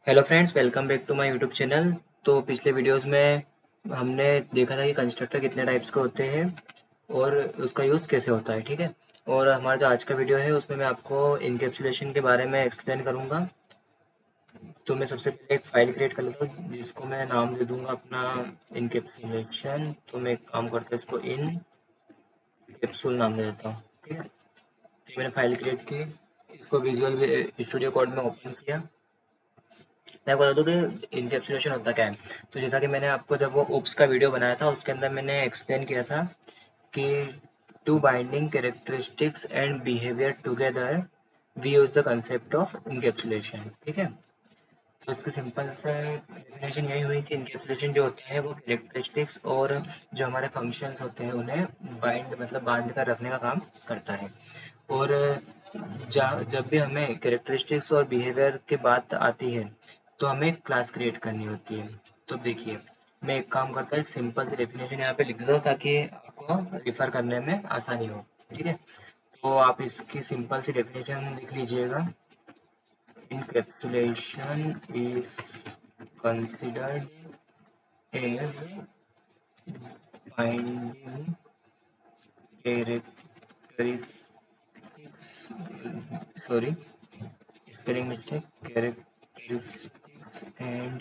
Hello friends, welcome back to my YouTube channel. तो पिछले videos में हमने देखा था कि कंस्ट्रक्टर कितने टाइप्स के होते हैं और उसका यूज़ कैसे होता है। ठीक है। और हमारा जो आज का वीडियो है उसमें मैं आपको इनकैप्सुलेशन के बारे में एक्सप्लेन करूंगा। तो मैं सबसे पहले एक फाइल क्रिएट कर लेता हूँ जिसको मैं नाम दे दूंगा अपना इनकैप्सुलेशन। तो मैं एक काम करता हूँ, इसको इन कैप्सूल नाम दे देता हूँ। ठीक है। तो मैंने फाइल क्रिएट की, इसको विजुअल स्टूडियो कोड में ओपन किया। मैं बता दूं कि इनकैप्सुलेशन होता क्या है। तो जैसा कि मैंने आपको जब वो ओप्स का वीडियो बनाया था उसके अंदर मैंने एक्सप्लेन किया था कि to binding characteristics and behaviour together we use the concept of encapsulation. ठीक है। तो इसकी सिंपल से डेफिनेशन यही हुई कि इनकैप्सुलेशन जो होता है वो कैरेक्टरिस्टिक्स और जो हमारे फंक्शंस होते हैं उन्हें बाइंड मतलब बांध कर रखने का काम करता है। और जब भी हमें कैरेक्टरिस्टिक्स और बिहेवियर की बात आती है तो हमें क्लास क्रिएट करनी होती है। तो देखिए, मैं एक काम करता हूँ, एक सिंपल सी डेफिनेशन यहाँ पे लिख दो ताकि आपको रिफर करने में आसानी हो। ठीक है। तो आप इसकी सिंपल सी डेफिनेशन लिख लीजिएगा। Encapsulation is considered as binding characteristics, sorry, spelling mistake, characteristics and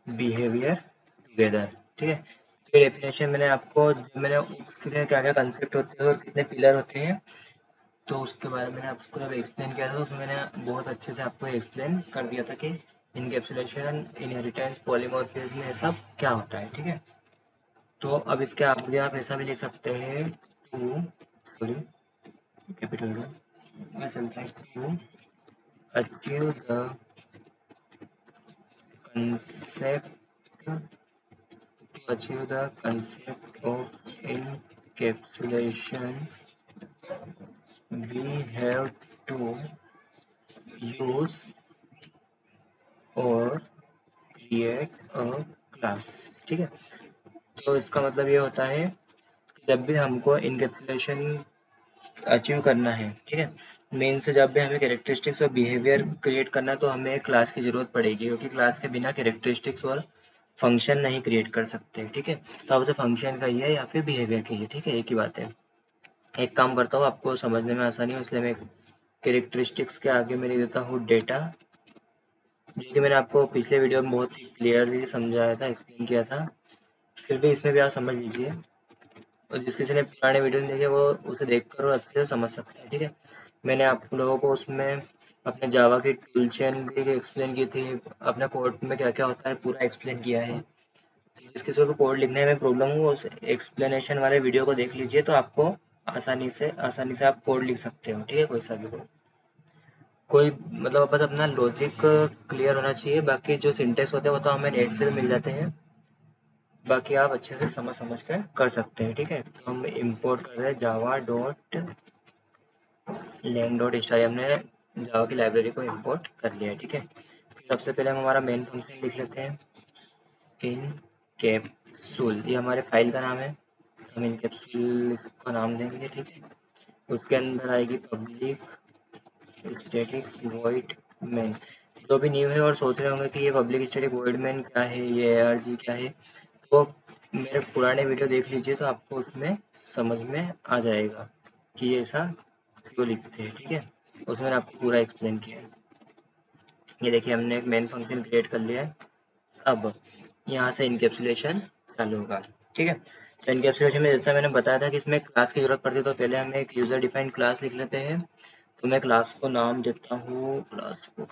behavior together। ठीक है। तो ये डेफिनेशन मैंने आपको, जो मैंने उसके क्या क्या कंसेप्ट होते हैं और कितने पिलर होते हैं तो उसके बारे में मैंने आपको जब एक्सप्लेन किया था तो उसमें मैंने बहुत अच्छे से आपको एक्सप्लेन कर दिया था कि इनकैप्सुलेशन, इनहेरिटेंस, पॉलीमॉर्फिज्म ये सब क्या होता है। ठीक है। तो अब इसके आगे आप ऐसा भी लिख सकते हैं, टू, सॉरी, कैपिटल में चलता है, to achieve the concept, to achieve the concept of encapsulation we have to use और क्रिएट अ क्लास। ठीक है। तो इसका मतलब ये होता है कि जब भी हमको इनकैप्सुलेशन अचीव करना है, ठीक है, मेन से जब भी हमें कैरेक्टरिस्टिक्स और बिहेवियर क्रिएट करना है तो हमें एक क्लास की जरूरत पड़ेगी क्योंकि क्लास के बिना कैरेक्टरिस्टिक्स और फंक्शन नहीं क्रिएट कर सकते। ठीक है। तो आप उसे फंक्शन कहिए या फिर बिहेवियर कहिए, ठीक है, एक ही बात है। एक काम करता हूँ, आपको समझने में आसानी हो इसलिए मैं कैरेक्टरिस्टिक्स के आगे मैं लिख देता हूँ डेटा, जो कि मैंने आपको पिछले वीडियो में बहुत ही क्लियरली समझाया था, एक्सप्लेन किया था। फिर भी इसमें भी आप समझ लीजिए, और जिस किसी ने पुराने वीडियो नहीं देखे वो उसे देखकर और अच्छे से समझ सकता है। ठीक है। मैंने आप लोगों को उसमें अपने जावा की टूल चेन भी एक्सप्लेन की थी, अपने कोड में क्या क्या होता है पूरा एक्सप्लेन किया है। जिस किसी को कोड लिखने में प्रॉब्लम हो उस एक्सप्लेनेशन वाले वीडियो को देख लीजिए तो आपको आसानी से आप कोड लिख सकते हो। ठीक है। कोई सा भी कोड, कोई मतलब बस अपना लॉजिक क्लियर होना चाहिए, बाकी जो सिंटेक्स होते हैं वो तो हमें नेट से भी मिल जाते हैं, बाकी आप अच्छे से समझ समझ कर सकते हैं। ठीक है। तो हम इंपोर्ट कर रहे हैं Java dot lang dot star, हमने जावा की लाइब्रेरी को इंपोर्ट कर लिया है। ठीक है। फिर सबसे पहले हम हमारा मेन फंक्शन लिख लेते हैं, इन कैप्सूल, ये हमारे फाइल का नाम है, हम इन कैप्सूल का नाम देंगे। ठीक है। उसके अंदर आएगी पब्लिक स्टैटिक वॉइड मेन। जो भी न्यू है और सोच रहे होंगे कि ये पब्लिक स्टैटिक वॉइड मेन क्या है, ये ARG क्या है, तो मेरे पुराने वीडियो देख लीजिए तो आपको उसमें समझ में आ जाएगा कि ये ऐसा क्यों लिखते हैं। ठीक है। उसमें मैंने आपको पूरा एक्सप्लेन किया है। ये देखिए, हमने एक मेन फंक्शन क्रिएट कर लिया है। अब यहाँ से इनकैप्सुलेशन चालू होगा। ठीक है। तो इनकैप्सुलेशन में जैसा मैंने बताया था कि इसमें क्लास की जरूरत पड़ती है, तो पहले हमें एक यूजर डिफाइंड क्लास लिख लेते हैं। तो मैं क्लास को नाम देता हूँ, क्लास को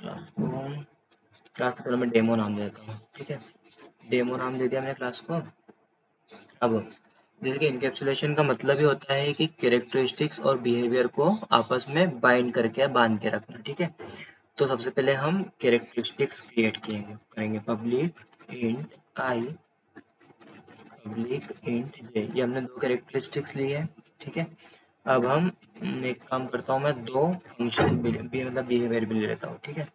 पहले मैं डेमो नाम देता हूँ। ठीक है। डेमो नाम दे दिया मैंने क्लास को। अब जैसे कि इनकैप्सुलेशन का मतलब ही होता है कि कैरेक्टरिस्टिक्स और बिहेवियर को आपस में बाइंड करके बांध के रखना। ठीक है। तो सबसे पहले हम कैरेक्टरिस्टिक्स क्रिएट करेंगे पब्लिक इंट आई, पब्लिक इंट जे, ये हमने दो कैरेक्टरिस्टिक्स ली है। ठीक है। अब हम एक काम करता हूँ, मैं दो फंक्शन भी मतलब बिहेवियर भी ले लेता हूँ। ठीक है।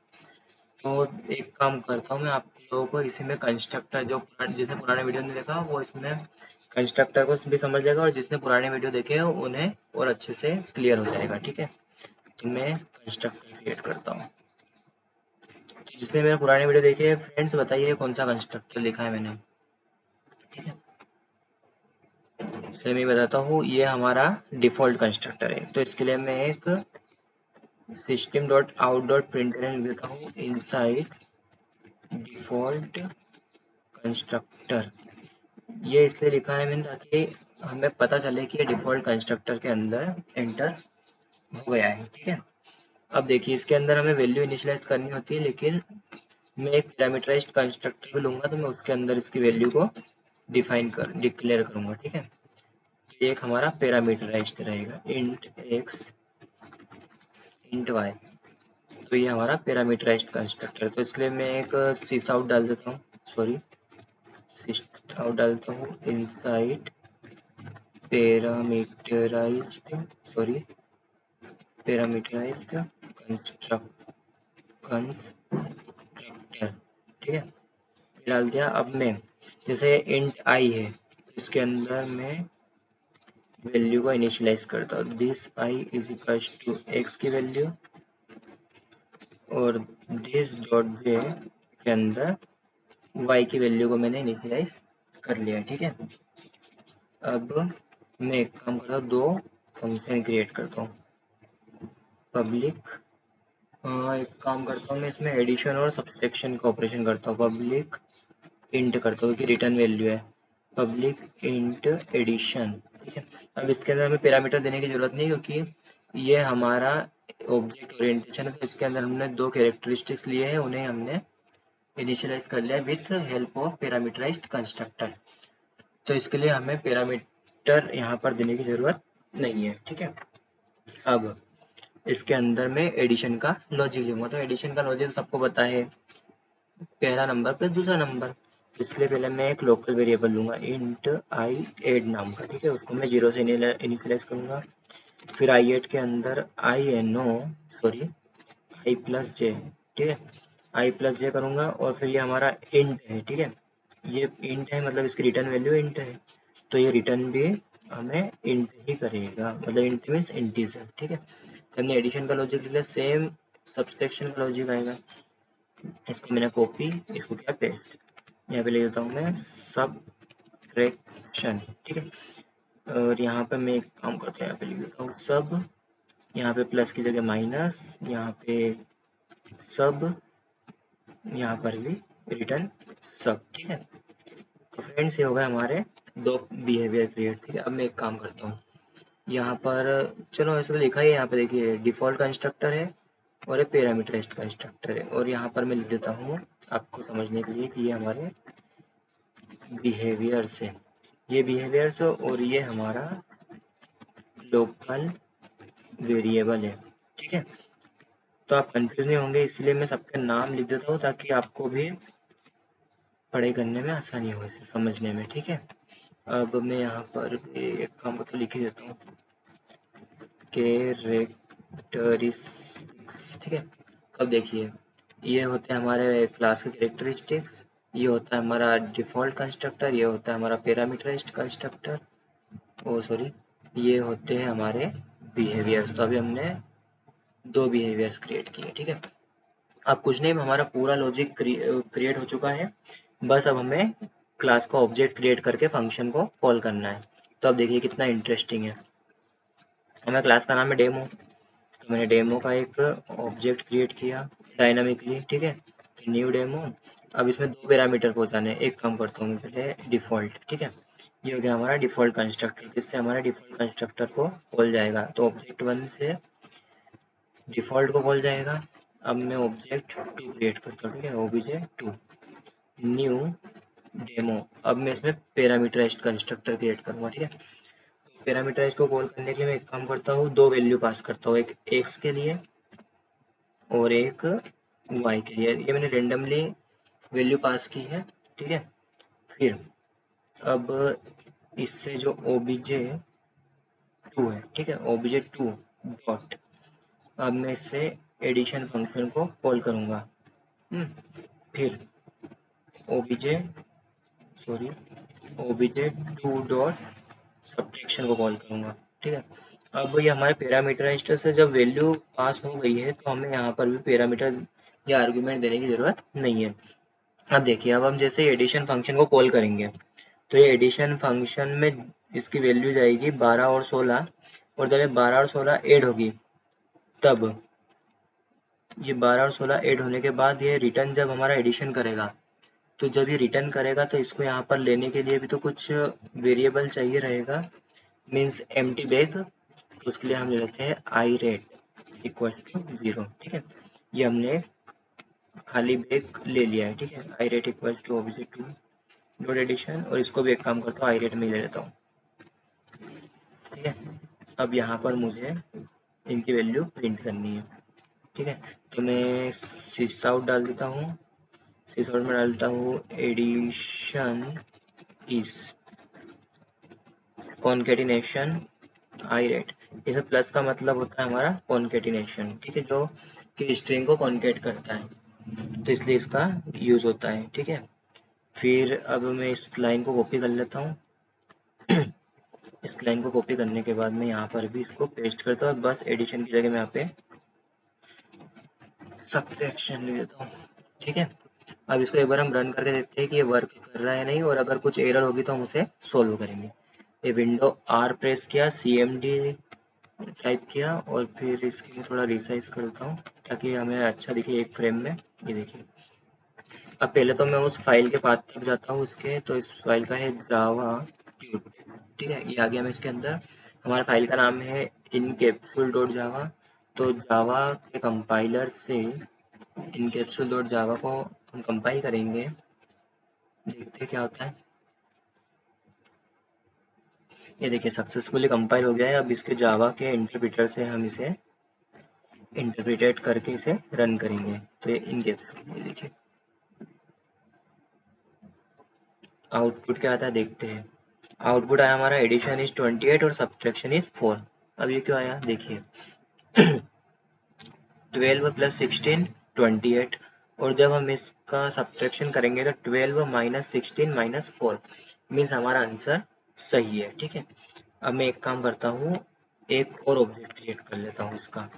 तो एक काम करता हूँ, मैं आप लोगों को इसी में कंस्ट्रक्टर, जो जिसने पुराने वीडियो नहीं देखा वो इसमें कंस्ट्रक्टर को भी समझ लेगा, और जिसने पुराने वीडियो देखे हैं उन्हें और अच्छे से क्लियर हो जाएगा। ठीक है। तो मैं कंस्ट्रक्टर क्रिएट करता हूँ। जिसने मेरा पुराने वीडियो देखे फ्रेंड्स, बताइए कौन सा कंस्ट्रक्टर लिखा है मैंने। ठीक है, चलिए मैं बताता हूँ, ये हमारा डिफ़ॉल्ट कंस्ट्रक्टर है। तो इसके लिए मैं एक system dot out dot println लिख देता हूँ इनसाइड डिफ़ॉल्ट कंस्ट्रक्टर। ये इसलिए लिखा है मैंने ताकि हमें पता चले कि ये डिफ़ॉल्ट कंस्ट्रक्टर के अंदर एंटर हो गया है। ठीक है, अब देखिए इसके अंदर हमें वैल्यू इनिशियलाइज करनी होती है, लेकिन मैं एक पैरामीटराइज्ड कंस्ट्रक्टर भी लूंगा तो मैं उसके अंदर इसकी वैल्यू को डिक्लेयर करूंगा। ठीक है, ये एक हमारा पैरामीटराइज्ड रहेगा, इंट एक्स इंट वाई। तो ये हमारा पैरामीटराइज्ड कंस्ट्रक्टर। तो इसलिए मैं एक सिस आउट डाल देता हूँ, सॉरी सिस आउट डालता हूँ inside parameterized, sorry parameterized constructor. ठीक है, डाल दिया। अब मैं जैसे इंट आई है, इसके अंदर मैं वैल्यू को इनिशियलाइज करता हूँ, this I is equal to X की वैल्यू, और दिस डॉट जे के अंदर y की वैल्यू को मैंने इनिशियलाइज कर लिया। ठीक है, अब मैं एक काम करता हूँ, दो फंक्शन क्रिएट करता हूँ पब्लिक। एक काम करता हूँ मैं इसमें एडिशन और सब्सट्रैक्शन का ऑपरेशन करता हूँ। पब्लिक इंट करता हूँ कि रिटर्न वैल्यू है, पब्लिक इंट एडिशन। ठीक है, अब इसके अंदर हमें पैरामीटर देने की जरूरत नहीं, क्योंकि ये हमारा ऑब्जेक्ट ओरिएंटेशन है। तो इसके अंदर हमने दो कैरेक्टरिस्टिक्स लिए हैं, उन्हें हमने इनिशियलाइज कर लिया with help of parameterized constructor. तो इसके लिए हमें पैरामीटर यहाँ पर देने की जरूरत नहीं है। ठीक है, अब इसके अंदर मैं एडिशन का लॉजिक लूंगा। तो एडिशन का लॉजिक सबको पता है, पहला नंबर प्लस दूसरा नंबर। इसलिए पहले मैं एक लोकल वेरिएबल लूंगा इंट आई एड नाम का। ठीक है, उसको मैं 0 से इनिशियलाइज करूंगा। फिर आई एड के अंदर I N O sorry I plus J. ठीक है, आई प्लस जे करूंगा, और फिर ये हमारा इंट है। ठीक है, ये इंट है मतलब इसकी रिटर्न वैल्यू इंट है, तो ये रिटर्न भी हमें इंट ही करेगा, मतलब इंट मीन्स इंटीजर। ठीक है, तो हमने एडिशन का लॉजिक लिया, सेम सब्सट्रैक्शन का लॉजिक आएगा। इसको मैंने कॉपी, इसको क्या पेस्ट, यहाँ पे ले देता हूँ मैं सब्ट्रैक्शन। ठीक है, और यहाँ पे मैं एक काम करता हूँ, यहाँ पे लिख देता हूँ सब, यहाँ पे प्लस की जगह माइनस, यहाँ पे सब, यहाँ पर भी रिटर्न सब। ठीक है, तो फ्रेंड्स ये हो गए हमारे दो बिहेवियर क्रिएट। ठीक है, अब मैं एक काम करता हूँ, यहाँ पर चलो ऐसे तो लिखा ही है, यहाँ पे देखिए डिफ़ॉल्ट कंस्ट्रक्टर है और एक पैरामीटराइज्ड कंस्ट्रक्टर है, और यहाँ पर मैं लिख देता हूँ आपको समझने के लिए कि ये हमारे बिहेवियर्स है, ये बिहेवियर्स और ये हमारा लोकल वेरिएबल है। ठीक है, तो आप कंफ्यूज नहीं होंगे, इसलिए मैं सबके नाम लिख देता हूँ ताकि आपको भी पढ़ाई करने में आसानी हो, समझने में। ठीक है, अब मैं यहाँ पर एक काम करके लिख ही देता हूँ कैरेक्टरिस्टिक्स। ठीक है, अब देखिए ये होते हैं हमारे क्लास के कैरेक्टरिस्टिक, ये होता है हमारा डिफ़ॉल्ट कंस्ट्रक्टर, ये होता है हमारा पैरामीटराइज्ड कंस्ट्रक्टर, ओ सॉरी ये होते हैं हमारे बिहेवियर्स। तो अभी हमने दो बिहेवियर्स क्रिएट किए। ठीक है, अब कुछ नहीं, हमारा पूरा लॉजिक क्रिएट हो चुका है, बस अब हमें क्लास का ऑब्जेक्ट क्रिएट करके फंक्शन को कॉल करना है। तो अब देखिए कितना इंटरेस्टिंग है, हमें क्लास का नाम है डेमो, तो मैंने डेमो का एक ऑब्जेक्ट क्रिएट किया डायनामिकली। ठीक है, न्यू डेमो। अब इसमें दो पैरामीटर पहुंचाने हैं, एक काम करता हूँ मैं पहले डिफ़ॉल्ट। ठीक है, ये हो गया हमारा डिफ़ॉल्ट कंस्ट्रक्टर, जिससे हमारे डिफ़ॉल्ट कंस्ट्रक्टर को कॉल जाएगा। तो ऑब्जेक्ट 1 से डिफ़ॉल्ट को कॉल जाएगा। अब मैं ऑब्जेक्ट 2 क्रिएट करता हूँ। ठीक है, ओबीजे 2 न्यू डेमो। अब मैं इसमें पैरामीटराइज्ड कंस्ट्रक्टर क्रिएट करूँगा। ठीक है, पैरामीटराइज्ड को कॉल करने के लिए मैं एक काम करता हूँ, दो वैल्यू पास करता हूँ, एक एक्स के लिए और एक वाई के लिए। ये मैंने रेंडमली वैल्यू पास की है। ठीक है, फिर अब इससे जो ओबीजे 2 है, ठीक है, ओबीजे 2 डॉट, अब मैं इससे एडिशन फंक्शन को कॉल करूँगा। फिर OBJ sorry OBJ 2 dot subtraction को कॉल करूँगा। ठीक है, अब ये हमारे पैरामीटराइज्ड से जब वैल्यू पास हो गई है, तो हमें यहाँ पर भी पैरामीटर या आर्गुमेंट देने की ज़रूरत नहीं है। अब देखिए, अब हम जैसे एडिशन फंक्शन को कॉल करेंगे, तो ये एडिशन फंक्शन में इसकी वैल्यू जाएगी 12 और 16, और जब ये 12 और 16 ऐड होगी, तब ये 12 और 16 ऐड होने के बाद ये रिटर्न जब हमारा एडिशन करेगा, तो जब ये रिटर्न करेगा तो इसको यहाँ पर लेने के लिए भी तो कुछ वेरिएबल चाहिए रहेगा, मीन्स एम्प्टी बैग। तो उसके लिए हम ले लेते हैं आई रेट इक्वल टू 0, ठीक है। ये हमने खाली बैग ले लिया है, ठीक है। I rate equal to object dot addition, और इसको भी एक काम करता हूँ, आई रेट में ले लेता हूँ, ठीक है। अब यहाँ पर मुझे इनकी वैल्यू प्रिंट करनी है, ठीक है। तो मैं सिस आउट डाल देता हूँ, सिस आउट में डालता हूँ addition is concatenation I rate. इसे प्लस का मतलब होता है हमारा कॉन्केटिनेशन, ठीक है, जो कि स्ट्रिंग को कॉन्केट करता है, तो इसलिए इसका यूज होता है, ठीक है। फिर अब मैं इस लाइन को कॉपी कर लेता हूँ। इस लाइन को कॉपी करने के बाद मैं यहाँ पर भी इसको पेस्ट करता हूँ, और बस एडिशन की जगह मैं यहाँ पे सब्ट्रैक्शन लिख देता हूँ, ठीक है। अब इसको एक बार हम रन करके देखते हैं कि ये वर्क कर रहा है नहीं, और अगर कुछ एरर होगी तो हम उसे सोल्व करेंगे। ये विंडो आर प्रेस किया, CMD टाइप किया, और फिर इसकी मैं थोड़ा रिसाइज कर देता हूँ ताकि हमें अच्छा दिखे एक फ्रेम में। ये देखिए, अब पहले तो मैं उस फाइल के पाथ तक जाता हूँ उसके, तो इस फाइल का है जावा क्यूब, ठीक है। ये आ गया मैं इसके अंदर। हमारा फाइल का नाम है इनकैप्सूल डॉट जावा। तो जावा के कंपाइलर से इनकैप्सूल डॉट जावा को हम कंपाइल करेंगे, देखते हैं क्या होता है। ये देखिए, सक्सेसफुली कंपाइल हो गया है। अब इसके जावा के इंटरप्रेटर से हम इसे इंटरप्रेटेड करके इसे रन करेंगे। तो ये इनकैप्सूल, ये देखिए आउटपुट क्या आता है, देखते हैं। आउटपुट आया हमारा एडिशन इज 28 और सब्ट्रैक्शन इज 4। अब ये क्यों आया, देखिए 12 प्लस 16 28, और जब हम इसका सब्ट्रैक्शन करेंगे तो 12 माइनस 16 माइनस 4, मीन्स हमारा आंसर सही है, ठीक है। अब मैं एक काम करता हूँ, एक और ऑब्जेक्ट क्रिएट कर लेता हूँ उसका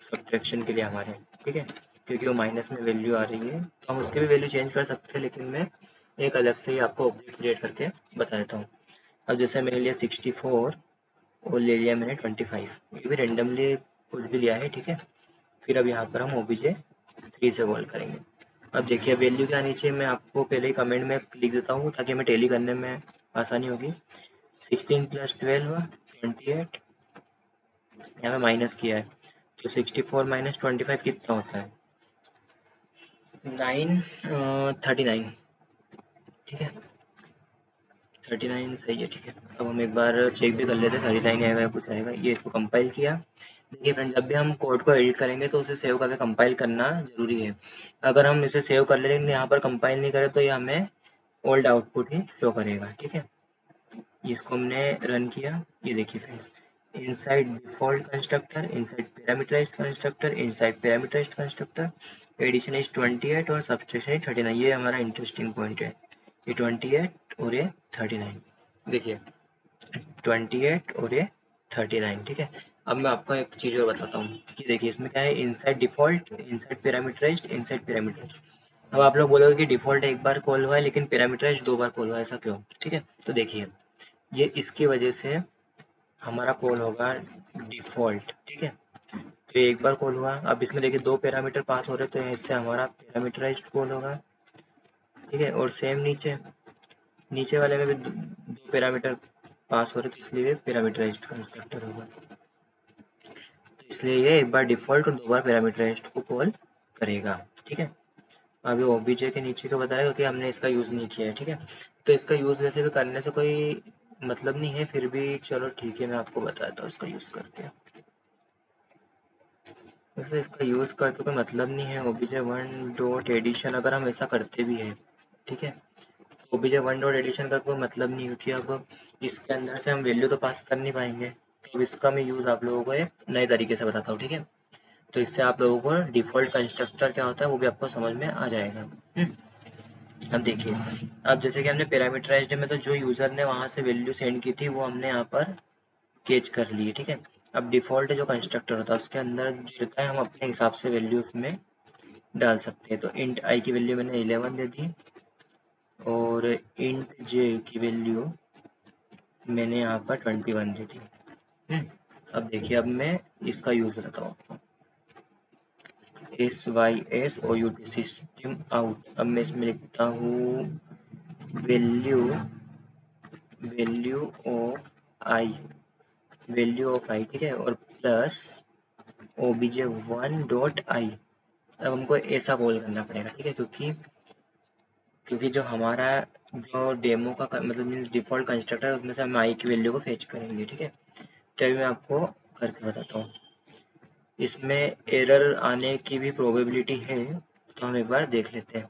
सब्ट्रैक्शन के लिए हमारे, ठीक है, क्योंकि वो माइनस में वैल्यू आ रही है, तो हम उसकी भी वैल्यू चेंज कर सकते हैं, लेकिन मैं एक अलग से ही आपको ऑब्जेक्ट क्रिएट करके बता देता हूँ। अब जैसे मैंने लिया 64 और ले लिया मैंने 25, ये भी रेंडमली कुछ भी लिया है, ठीक है। फिर अब यहाँ पर हम ओबीजे 3 से कॉल करेंगे। अब देखिए वैल्यू क्या आनी चाहिए, मैं आपको पहले ही कमेंट में लिख देता हूँ ताकि हमें टैली करने में आसानी होगी। 16 प्लस 12 28, यहाँ पे माइनस किया है, तो 64 माइनस 25 कितना होता है, 39 ठीक है, 39 सही है, ठीक है। अब हम एक बार चेक भी कर लेते हैं 39 आएगा या कुछ आएगा। ये इसको कंपाइल किया। देखिए फ्रेंड्स, जब भी हम कोड को एडिट करेंगे तो उसे सेव करके कंपाइल करना जरूरी है। अगर हम इसे सेव कर ले लेकिन यहाँ पर कंपाइल नहीं करें तो ये हमें ओल्ड आउटपुट ही शो करेगा, ठीक है। इसको हमने रन किया, ये देखिए friends, inside default constructor, inside parameterized constructor, inside parameterized constructor, addition is 28 और सब्ट्रैक्शन इज 39। ये हमारा इंटरेस्टिंग पॉइंट है, ये 28 और ये 39, देखिए 28 और ये 39, ठीक है। अब मैं आपको एक चीज़ और बताता हूँ कि देखिए इसमें क्या है, inside default, inside parameterized, inside parameterized. अब आप लोग बोलोगे कि डिफॉल्ट एक बार कॉल हुआ है लेकिन पैरामीटराइज्ड 2 बार कॉल हुआ है, ऐसा क्यों, ठीक है। तो देखिए ये इसकी वजह से हमारा कॉल होगा डिफॉल्ट, ठीक है। तो ये एक बार कॉल हुआ, अब इसमें देखिए 2 पैरामीटर पास हो रहे, तो इससे हमारा पैरामीटराइज्ड कॉल होगा, ठीक है। और सेम नीचे नीचे वाले में भी 2 पैरामीटर पास हो रहे, तो इसलिए पैरामीटराइज्ड कंस्ट्रक्टर होगा। तो इसलिए ये एक बार डिफॉल्ट और 2 बार पैरामीटराइज्ड को कॉल करेगा, ठीक है। अभी ओबीजे के नीचे का बता रहा है क्योंकि हमने इसका यूज़ नहीं किया है, ठीक है। तो इसका यूज़ वैसे भी करने से कोई मतलब नहीं है, फिर भी चलो ठीक है, मैं आपको बताता हूँ इसका यूज़ करके। वैसे इसका यूज़ करके कोई मतलब नहीं है, ओबीजे 1 डॉट एडिशन अगर हम ऐसा करते भी है, ठीक है, ओबीजे 1 डॉट एडिशन का कोई मतलब नहीं, क्योंकि अब इसके अंदर से हम वैल्यू तो पास कर नहीं पाएंगे। तो अब इसका मैं यूज़ आप लोगों को एक नए तरीके से बताता हूँ, ठीक है। तो इससे आप लोगों को डिफ़ॉल्ट कंस्ट्रक्टर क्या होता है वो भी आपको समझ में आ जाएगा। अब देखिए, अब जैसे कि हमने पैरामीटराइज्ड में तो जो यूज़र ने वहाँ से वैल्यू सेंड की थी वो हमने यहाँ पर कैच कर ली है, ठीक है। अब डिफ़ॉल्ट जो कंस्ट्रक्टर होता है उसके अंदर जो रहता है हम अपने हिसाब से वैल्यू उसमें डाल सकते हैं। तो इंट आई की वैल्यू मैंने 11 दे दी और इंट जे की वैल्यू मैंने यहाँ पर 21 दे दी। अब देखिए, अब मैं इसका यूज बताता हूँ आपको, SYSOUT सिस्टम आउट। अब मैं इसमें लिखता हूँ वैल्यू वैल्यू ऑफ आई, ठीक है, और प्लस obj1.i। अब हमको ऐसा कॉल करना पड़ेगा, ठीक है, क्योंकि जो हमारा जो डेमो का मतलब मीन्स डिफॉल्ट कंस्ट्रक्टर है उसमें से हम आई की वैल्यू को फेच करेंगे, ठीक है। तो अभी मैं आपको करके बताता हूँ। इसमें एरर आने की भी प्रोबेबिलिटी है, तो हम एक बार देख लेते हैं।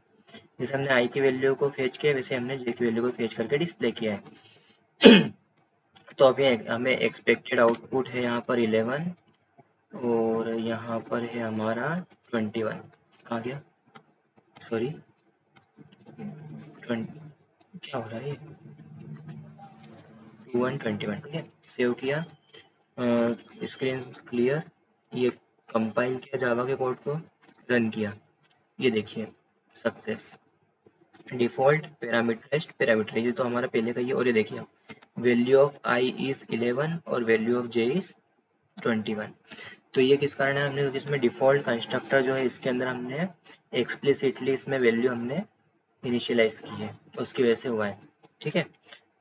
जैसे हमने आई की वैल्यू को फेच किया, वैसे हमने जे की वैल्यू को फेच करके डिस्प्ले किया है। तो अभी हमें एक्सपेक्टेड आउटपुट है यहाँ पर 11 और यहाँ पर है हमारा 21। कहाँ गया, सॉरी, 20 क्या हो रहा है, 21, ठीक है। सेव किया, स्क्रीन क्लियर, ये कंपाइल किया जावा के कोड को, रन किया, ये देखिए सक्सेस। डिफॉल्ट पैरामीटर ये तो हमारा पहले का ही है। और ये देखिए वैल्यू ऑफ आई इज 11 और वैल्यू ऑफ जे इज 21। तो ये किस कारण है, हमने, क्योंकि इसमें डिफॉल्ट कंस्ट्रक्टर जो है इसके अंदर हमने एक्सप्लिसिटली इसमें वैल्यू हमने इनिशियलाइज की है, उसकी वजह से हुआ है, ठीक है।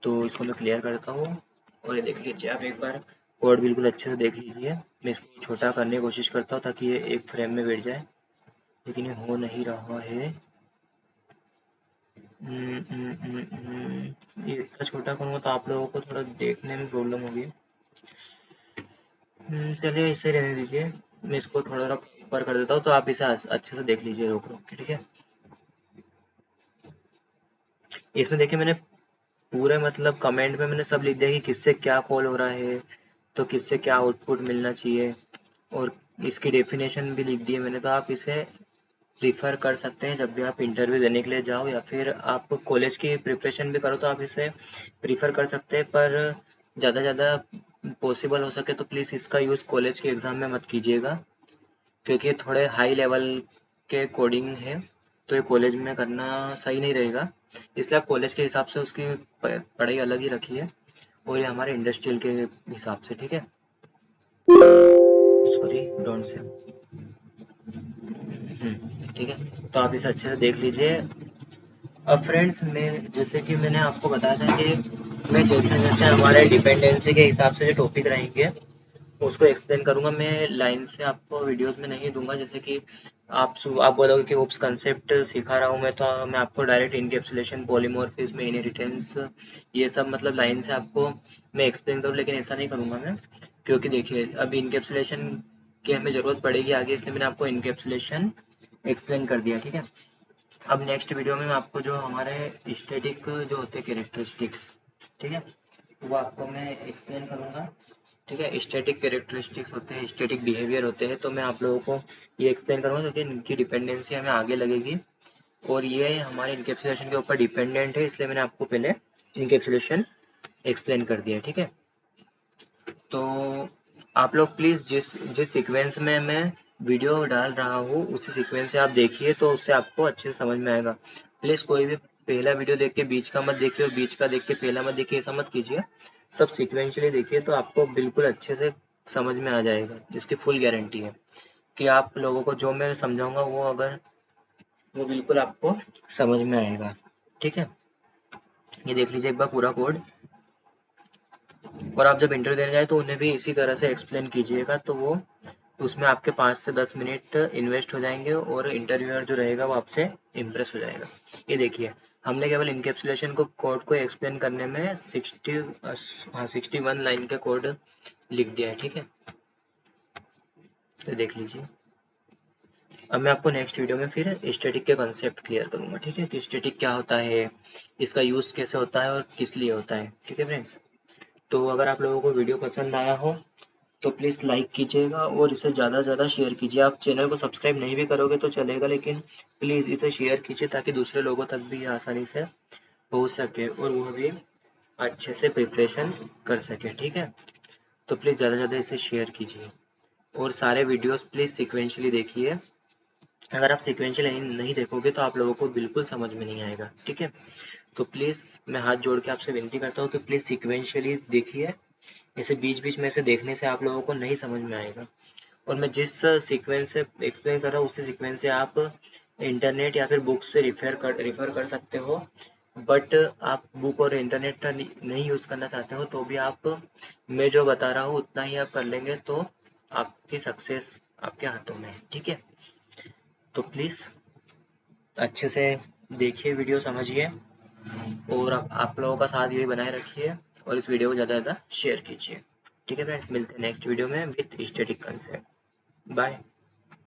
तो इसको मैं क्लियर करता हूँ और ये देख लीजिए आप एक बार कोड बिल्कुल अच्छे से देख लीजिए। मैं इसको छोटा करने की कोशिश करता हूँ ताकि ये एक फ्रेम में बैठ जाए, लेकिन ये हो नहीं रहा है। ये इतना छोटा करूँगा तो आप लोगों को थोड़ा देखने में प्रॉब्लम होगी। चलिए इसे रहने दीजिए, मैं इसको थोड़ा सा ऊपर कर देता हूँ तो आप इसे अच्छे से देख लीजिए रोक रोक के, ठीक है। इसमें देखिए मैंने पूरे मतलब कमेंट में मैंने सब लिख दिया कि किससे क्या कॉल हो रहा है, तो किससे क्या आउटपुट मिलना चाहिए, और इसकी डेफिनेशन भी लिख दी है मैंने। तो आप इसे प्रीफर कर सकते हैं जब भी आप इंटरव्यू देने के लिए जाओ, या फिर आप कॉलेज की प्रिपरेशन भी करो तो आप इसे प्रीफर कर सकते हैं। पर ज़्यादा पॉसिबल हो सके तो प्लीज़ इसका यूज़ कॉलेज के एग्ज़ाम में मत कीजिएगा, क्योंकि थोड़े हाई लेवल के कोडिंग है, तो ये कॉलेज में करना सही नहीं रहेगा। इसलिए आप कॉलेज के हिसाब से उसकी पढ़ाई अलग ही रखिए, और ये हमारे इंडस्ट्रियल के हिसाब से, ठीक है। सॉरी, डोंट से, ठीक है। तो आप इसे अच्छे से देख लीजिए। अब फ्रेंड्स, मैं जैसे कि मैंने आपको बताया था कि मैं जैसे जैसे हमारे डिपेंडेंसी के हिसाब से जो टॉपिक रहेंगे उसको एक्सप्लेन करूंगा। मैं लाइन से आपको वीडियोस में नहीं दूंगा, जैसे कि आप बोलोगे कि ओप्स कंसेप्ट सिखा रहा हूँ मैं, तो मैं आपको डायरेक्ट इनकैप्सुलेशन, पॉलीमॉर्फिज्म, इनहेरिटेंस, ये सब मतलब लाइन से आपको मैं एक्सप्लेन करूँ, लेकिन ऐसा नहीं करूँगा मैं, क्योंकि देखिए अभी इनकैप्सुलेशन की हमें ज़रूरत पड़ेगी आगे, इसलिए मैंने आपको इनकैप्सुलेशन एक्सप्लेन कर दिया, ठीक है। अब नेक्स्ट वीडियो में मैं आपको जो हमारे स्टैटिक जो होते हैं कैरेक्टरिस्टिक्स, ठीक है, वो आपको मैं एक्सप्लेन करूँगा, ठीक है। स्टैटिक कैरेक्टरिस्टिक्स होते हैं, स्टैटिक बिहेवियर होते हैं, तो मैं आप लोगों को ये एक्सप्लेन करूँगा क्योंकि इनकी डिपेंडेंसी हमें आगे लगेगी, और ये हमारे इनकेप्सुलेशन के ऊपर डिपेंडेंट है, इसलिए मैंने आपको पहले इनकेप्सुलेशन एक्सप्लेन कर दिया, ठीक है। तो आप लोग प्लीज़ जिस जिस सीक्वेंस में मैं वीडियो डाल रहा हूँ उसी सीक्वेंस से आप देखिए, तो उससे आपको अच्छे से समझ में आएगा। प्लीज़ कोई भी पहला वीडियो देख के बीच का मत देखिए और बीच का देख के पहला मत देखिए, ऐसा मत कीजिए। सब सीक्वेंशियली देखिए तो आपको बिल्कुल अच्छे से समझ में आ जाएगा, जिसकी फुल गारंटी है कि आप लोगों को जो मैं समझाऊंगा वो बिल्कुल आपको समझ में आएगा, ठीक है। ये देख लीजिए एक बार पूरा कोड, और आप जब इंटरव्यू देने जाए तो उन्हें भी इसी तरह से एक्सप्लेन कीजिएगा, तो वो उसमें आपके 5 से 10 मिनट इन्वेस्ट हो जाएंगे और इंटरव्यूअर जो रहेगा वो आपसे इम्प्रेस हो जाएगा। ये देखिए हमने केवल इनकेप्सुलेशन को कोड को एक्सप्लेन करने में 61 लाइन का कोड लिख दिया है, ठीक है। तो देख लीजिए। अब मैं आपको नेक्स्ट वीडियो में फिर स्टैटिक के कॉन्सेप्ट क्लियर करूंगा, ठीक है, कि स्टैटिक क्या होता है, इसका यूज़ कैसे होता है और किस लिए होता है, ठीक है फ्रेंड्स। तो अगर आप लोगों को वीडियो पसंद आया हो तो प्लीज़ लाइक कीजिएगा और इसे ज़्यादा से ज़्यादा शेयर कीजिए। आप चैनल को सब्सक्राइब नहीं भी करोगे तो चलेगा, लेकिन प्लीज़ इसे शेयर कीजिए ताकि दूसरे लोगों तक भी आसानी से पहुंच सके और वो भी अच्छे से प्रिपरेशन कर सके, ठीक है। तो प्लीज़ ज़्यादा से ज़्यादा इसे शेयर कीजिए और सारे वीडियोस प्लीज़ सिक्वेंशली देखिए, अगर आप सिक्वेंशियल नहीं देखोगे तो आप लोगों को बिल्कुल समझ में नहीं आएगा, ठीक है। तो प्लीज़ मैं हाथ जोड़ के आपसे विनती करता हूँ कि प्लीज़ सिक्वेंशियली देखिए, ऐसे बीच बीच में से देखने से आप लोगों को नहीं समझ में आएगा। और मैं जिस सीक्वेंस से एक्सप्लेन कर रहा हूँ उसी सीक्वेंस से आप इंटरनेट या फिर बुक से रिफ़र कर सकते हो। बट आप बुक और इंटरनेट का नहीं यूज़ करना चाहते हो तो भी आप मैं जो बता रहा हूँ उतना ही आप कर लेंगे तो आपकी सक्सेस आपके हाथों में है, ठीक है। तो प्लीज़ अच्छे से देखिए, वीडियो समझिए, और आप लोगों का साथ यही बनाए रखिए, और इस वीडियो को ज़्यादा से ज़्यादा शेयर कीजिए, ठीक है फ्रेंड्स। मिलते हैं नेक्स्ट वीडियो में विथ स्टैटिक कंसेप्ट। बाय।